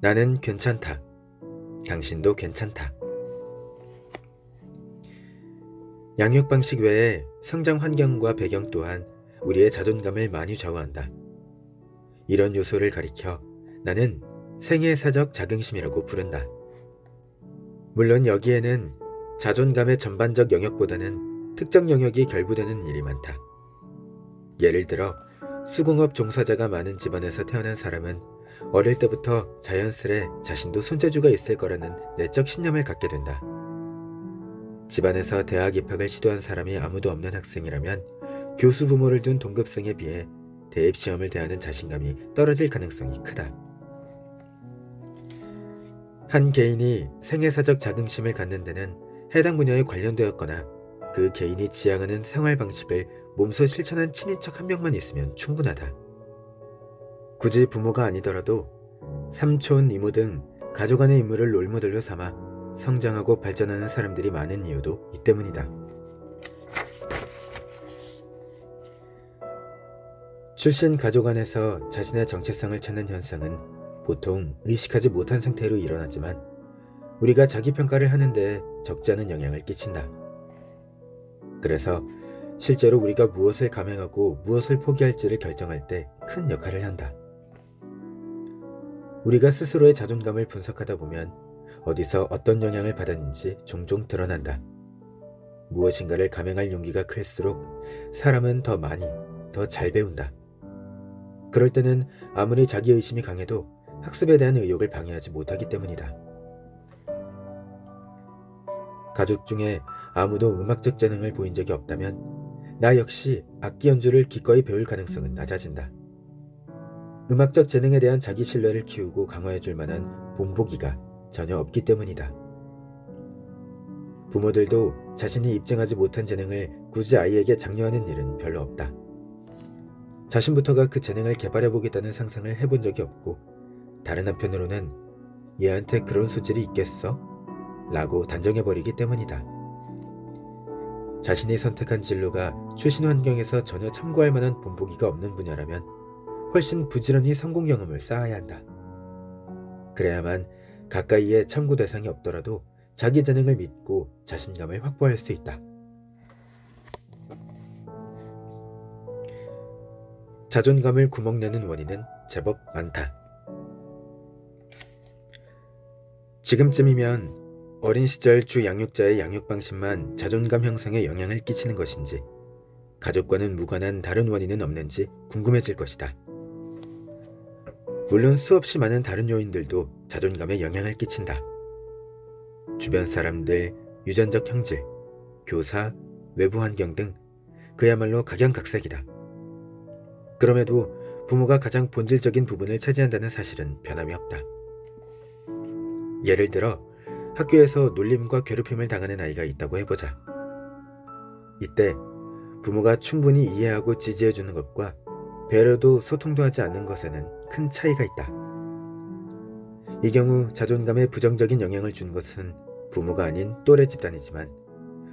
나는 괜찮다. 당신도 괜찮다. 양육 방식 외에 성장 환경과 배경 또한 우리의 자존감을 많이 좌우한다. 이런 요소를 가리켜 나는 생애사적 자긍심이라고 부른다. 물론 여기에는 자존감의 전반적 영역보다는 특정 영역이 결부되는 일이 많다. 예를 들어 수공업 종사자가 많은 집안에서 태어난 사람은 어릴 때부터 자연스레 자신도 손재주가 있을 거라는 내적 신념을 갖게 된다. 집안에서 대학 입학을 시도한 사람이 아무도 없는 학생이라면 교수 부모를 둔 동급생에 비해 대입시험을 대하는 자신감이 떨어질 가능성이 크다. 한 개인이 생애사적 자긍심을 갖는 데는 해당 분야에 관련되었거나 그 개인이 지향하는 생활 방식을 몸소 실천한 친인척 한 명만 있으면 충분하다. 굳이 부모가 아니더라도 삼촌, 이모 등 가족 안의 인물을 롤모델로 삼아 성장하고 발전하는 사람들이 많은 이유도 이 때문이다. 출신 가족 안에서 자신의 정체성을 찾는 현상은 보통 의식하지 못한 상태로 일어나지만 우리가 자기평가를 하는 데 적지 않은 영향을 끼친다. 그래서 실제로 우리가 무엇을 감행하고 무엇을 포기할지를 결정할 때 큰 역할을 한다. 우리가 스스로의 자존감을 분석하다 보면 어디서 어떤 영향을 받았는지 종종 드러난다. 무엇인가를 감행할 용기가 클수록 사람은 더 많이, 더 잘 배운다. 그럴 때는 아무리 자기의심이 강해도 학습에 대한 의욕을 방해하지 못하기 때문이다. 가족 중에 아무도 음악적 재능을 보인 적이 없다면 나 역시 악기 연주를 기꺼이 배울 가능성은 낮아진다. 음악적 재능에 대한 자기 신뢰를 키우고 강화해줄 만한 본보기가 전혀 없기 때문이다. 부모들도 자신이 입증하지 못한 재능을 굳이 아이에게 장려하는 일은 별로 없다. 자신부터가 그 재능을 개발해보겠다는 상상을 해본 적이 없고 다른 한편으로는 얘한테 그런 소질이 있겠어? 라고 단정해버리기 때문이다. 자신이 선택한 진로가 출신 환경에서 전혀 참고할 만한 본보기가 없는 분야라면 훨씬 부지런히 성공 경험을 쌓아야 한다. 그래야만 가까이에 참고 대상이 없더라도 자기 재능을 믿고 자신감을 확보할 수 있다. 자존감을 구멍내는 원인은 제법 많다. 지금쯤이면 어린 시절 주 양육자의 양육 방식만 자존감 형성에 영향을 끼치는 것인지 가족과는 무관한 다른 원인은 없는지 궁금해질 것이다. 물론 수없이 많은 다른 요인들도 자존감에 영향을 끼친다. 주변 사람들, 유전적 형질, 교사, 외부 환경 등 그야말로 각양각색이다. 그럼에도 부모가 가장 본질적인 부분을 차지한다는 사실은 변함이 없다. 예를 들어 학교에서 놀림과 괴롭힘을 당하는 아이가 있다고 해보자. 이때 부모가 충분히 이해하고 지지해주는 것과 배려도 소통도 하지 않는 것에는 큰 차이가 있다. 이 경우 자존감에 부정적인 영향을 준 것은 부모가 아닌 또래 집단이지만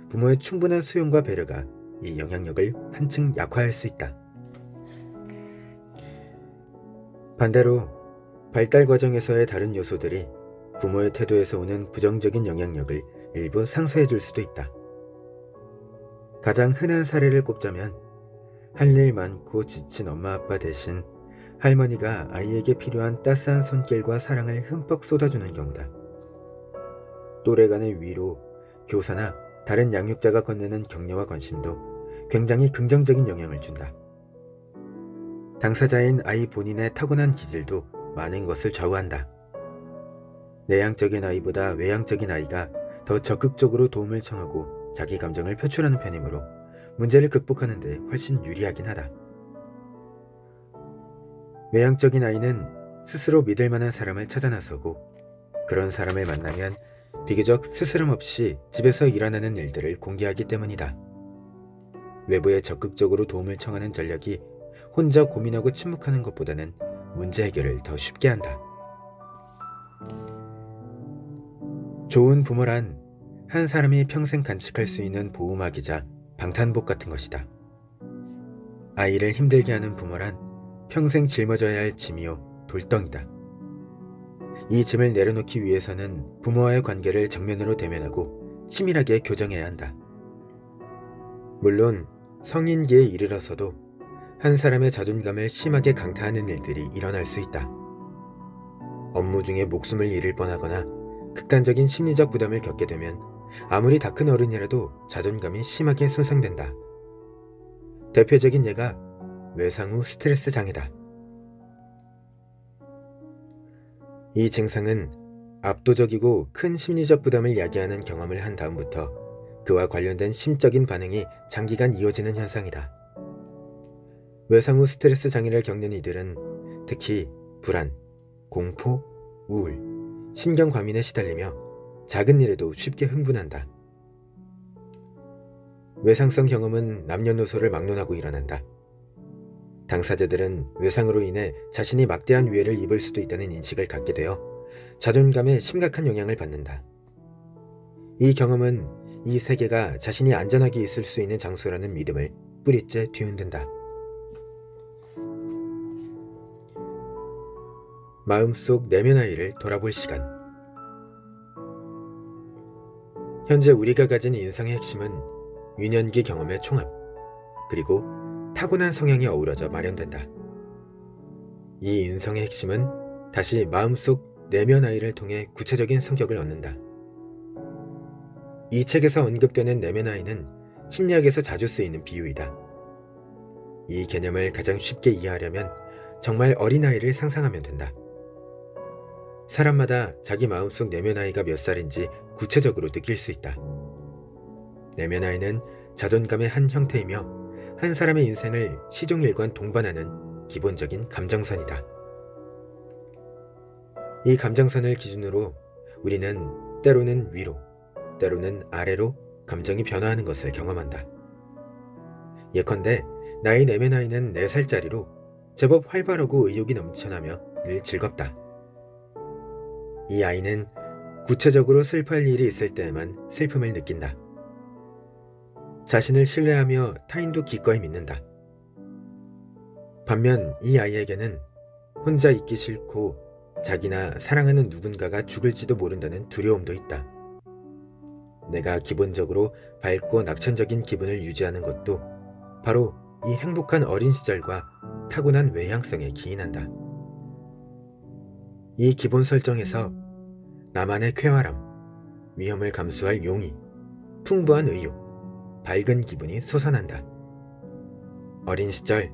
부모의 충분한 수용과 배려가 이 영향력을 한층 약화할 수 있다. 반대로 발달 과정에서의 다른 요소들이 부모의 태도에서 오는 부정적인 영향력을 일부 상쇄해 줄 수도 있다. 가장 흔한 사례를 꼽자면 할 일 많고 지친 엄마 아빠 대신 할머니가 아이에게 필요한 따스한 손길과 사랑을 흠뻑 쏟아주는 경우다. 또래 간의 위로, 교사나 다른 양육자가 건네는 격려와 관심도 굉장히 긍정적인 영향을 준다. 당사자인 아이 본인의 타고난 기질도 많은 것을 좌우한다. 내향적인 아이보다 외향적인 아이가 더 적극적으로 도움을 청하고 자기 감정을 표출하는 편이므로 문제를 극복하는 데 훨씬 유리하긴 하다. 외향적인 아이는 스스로 믿을 만한 사람을 찾아 나서고 그런 사람을 만나면 비교적 스스럼 없이 집에서 일어나는 일들을 공개하기 때문이다. 외부에 적극적으로 도움을 청하는 전략이 혼자 고민하고 침묵하는 것보다는 문제 해결을 더 쉽게 한다. 좋은 부모란 한 사람이 평생 간직할 수 있는 보호막이자 방탄복 같은 것이다. 아이를 힘들게 하는 부모란 평생 짊어져야 할 짐이요 돌덩이다. 이 짐을 내려놓기 위해서는 부모와의 관계를 정면으로 대면하고 치밀하게 교정해야 한다. 물론 성인기에 이르러서도 한 사람의 자존감을 심하게 강타하는 일들이 일어날 수 있다. 업무 중에 목숨을 잃을 뻔하거나 극단적인 심리적 부담을 겪게 되면 아무리 다 큰 어른이라도 자존감이 심하게 손상된다. 대표적인 예가 외상 후 스트레스 장애다. 이 증상은 압도적이고 큰 심리적 부담을 야기하는 경험을 한 다음부터 그와 관련된 심적인 반응이 장기간 이어지는 현상이다. 외상 후 스트레스 장애를 겪는 이들은 특히 불안, 공포, 우울, 신경과민에 시달리며 작은 일에도 쉽게 흥분한다. 외상성 경험은 남녀노소를 막론하고 일어난다. 당사자들은 외상으로 인해 자신이 막대한 위해를 입을 수도 있다는 인식을 갖게 되어 자존감에 심각한 영향을 받는다. 이 경험은 이 세계가 자신이 안전하게 있을 수 있는 장소라는 믿음을 뿌리째 뒤흔든다. 마음속 내면 아이를 돌아볼 시간. 현재 우리가 가진 인성의 핵심은 유년기 경험의 총합, 그리고 타고난 성향이 어우러져 마련된다. 이 인성의 핵심은 다시 마음속 내면 아이를 통해 구체적인 성격을 얻는다. 이 책에서 언급되는 내면 아이는 심리학에서 자주 쓰이는 비유이다. 이 개념을 가장 쉽게 이해하려면 정말 어린아이를 상상하면 된다. 사람마다 자기 마음속 내면 아이가 몇 살인지 구체적으로 느낄 수 있다. 내면 아이는 자존감의 한 형태이며 한 사람의 인생을 시종일관 동반하는 기본적인 감정선이다. 이 감정선을 기준으로 우리는 때로는 위로, 때로는 아래로 감정이 변화하는 것을 경험한다. 예컨대 나의 내면 아이는 4살짜리로 제법 활발하고 의욕이 넘쳐나며 늘 즐겁다. 이 아이는 구체적으로 슬퍼할 일이 있을 때에만 슬픔을 느낀다. 자신을 신뢰하며 타인도 기꺼이 믿는다. 반면 이 아이에게는 혼자 있기 싫고 자기나 사랑하는 누군가가 죽을지도 모른다는 두려움도 있다. 내가 기본적으로 밝고 낙천적인 기분을 유지하는 것도 바로 이 행복한 어린 시절과 타고난 외향성에 기인한다. 이 기본 설정에서 나만의 쾌활함, 위험을 감수할 용의, 풍부한 의욕, 밝은 기분이 솟아난다. 어린 시절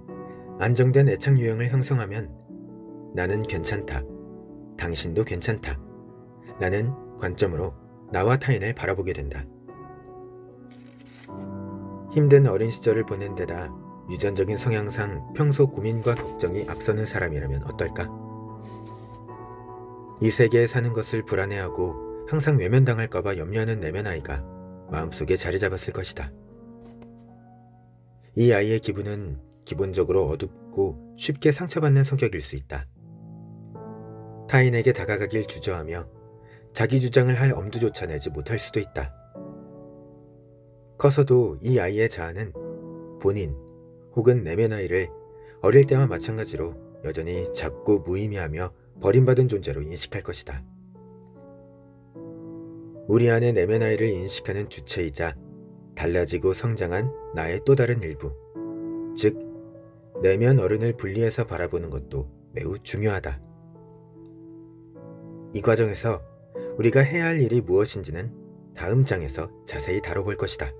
안정된 애착 유형을 형성하면 나는 괜찮다, 당신도 괜찮다 라는 관점으로 나와 타인을 바라보게 된다. 힘든 어린 시절을 보낸 데다 유전적인 성향상 평소 고민과 걱정이 앞서는 사람이라면 어떨까? 이 세계에 사는 것을 불안해하고 항상 외면당할까봐 염려하는 내면 아이가 마음속에 자리 잡았을 것이다. 이 아이의 기분은 기본적으로 어둡고 쉽게 상처받는 성격일 수 있다. 타인에게 다가가길 주저하며 자기 주장을 할 엄두조차 내지 못할 수도 있다. 커서도 이 아이의 자아는 본인 혹은 내면 아이를 어릴 때와 마찬가지로 여전히 작고 무의미하며 버림받은 존재로 인식할 것이다. 우리 안의 내면 아이를 인식하는 주체이자 달라지고 성장한 나의 또 다른 일부, 즉 내면 어른을 분리해서 바라보는 것도 매우 중요하다. 이 과정에서 우리가 해야 할 일이 무엇인지는 다음 장에서 자세히 다뤄볼 것이다.